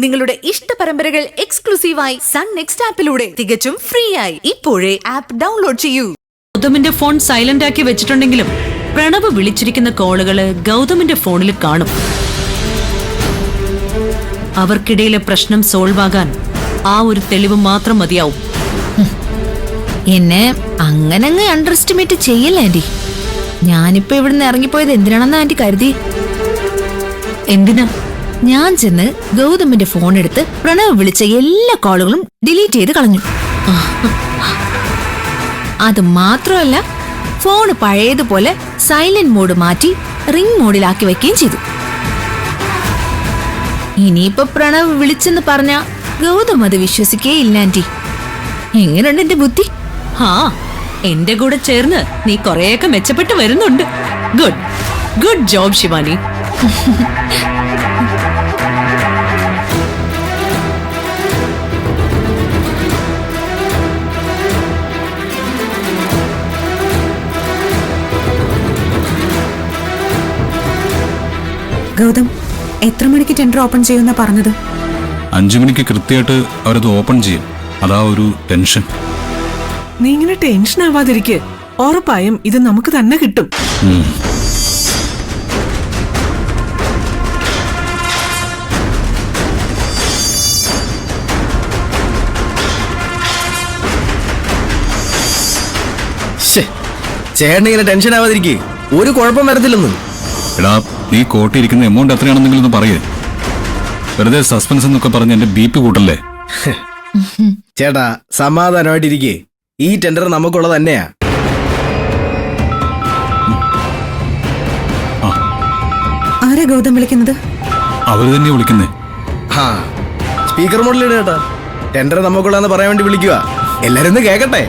നിങ്ങളുടെ ഇഷ്ട പരമ്പരകൾ എക്സ്ക്ലൂസീവായി സൺ നെക്സ്റ്റ് ആപ്പിലൂടെ തികച്ചും ഫ്രീ ആയി ഇപ്പോഴേ ആപ്പ് ഡൗൺലോഡ് ചെയ്യൂ. ഗൗതമിന്റെ ഫോൺ സൈലന്റ് ആക്കി വെച്ചിട്ടുണ്ടെങ്കിലും പ്രണവ് വിളിച്ചിരിക്കുന്ന കോളുകള് ഗൗതമിന്റെ ഫോണിൽ കാണും. അവർക്കിടയിലെ പ്രശ്നം സോൾവ് ആകാൻ ആ ഒരു തെളിവ് മാത്രം മതിയാവും. എന്നെ അങ്ങനങ്ങ് അണ്ടർ എസ്റ്റിമേറ്റ് ചെയ്യല്ല ആന്റി. ഞാനിപ്പോ ഇവിടുന്ന് ഇറങ്ങിപ്പോയത് എന്തിനാണെന്ന് ആന്റി കരുതി? എന്തിനാ? ഞാൻ ചെന്ന് ഗൗതമിന്റെ ഫോൺ എടുത്ത് പ്രണവ് വിളിച്ച എല്ലാ കോളുകളും ഡിലീറ്റ് ചെയ്ത് കളഞ്ഞു. അത് മാത്രമല്ല, ഫോണ് പഴയതുപോലെ സൈലന്റ് മോഡ് മാറ്റി റിംഗ് മോഡിലാക്കി വെക്കുകയും ചെയ്തു. ഇനിയിപ്പോ പ്രണവ് വിളിച്ചെന്ന് പറഞ്ഞ ഗൗതം അത് വിശ്വസിക്കേ ഇല്ല ആന്റി. എങ്ങനെയുണ്ട് എന്റെ ബുദ്ധി? എന്റെ കൂടെ ചേർന്ന് നീ കുറെയൊക്കെ മെച്ചപ്പെട്ട് വരുന്നുണ്ട്. Good good job Shivani. Gautham, എത്ര മണിക്ക് ടെൻഡർ ഓപ്പൺ ചെയ്യുന്ന പറഞ്ഞത്? 5 മണിക്ക് കൃത്യമായിട്ട് അവരത് ഓപ്പൺ ചെയ്യും. അതാ ഒരു ടെൻഷൻ. നീ ഇങ്ങനെ ടെൻഷൻ ആവാതിരിക്കെ. ഉറപ്പായും ഇത് നമുക്ക് തന്നെ കിട്ടും. ചേട്ടൻ ഇങ്ങനെ ടെൻഷൻ ആവാതിരിക്കേ. ഒരു കുഴപ്പം വരത്തില്ലെന്ന്. എടാ, നീ കോട്ടിയിരിക്കുന്ന എമൗണ്ട് എത്രയാണെന്നെങ്കിലും ഒന്ന് പറയേ. വെറുതെ സസ്പെൻസ് എന്നൊക്കെ പറഞ്ഞ് എന്റെ BP കൂട്ടല്ലേ. ചേട്ടാ, സമാധാനമായിട്ടിരിക്കേ. ഈ ടെൻഡർ നമുക്കുള്ളത് തന്നെയാ. ആരാ ഗൗതം വിളിക്കുന്നത്? അവര് തന്നെ വിളിക്കുന്നേ. സ്പീക്കർ മോഡിലിട് ചേട്ടാ. ടെൻഡർ നമുക്കുള്ളതെന്ന് പറയാൻ വേണ്ടി വിളിക്കുക. എല്ലാരും ഒന്ന് കേക്കട്ടെ.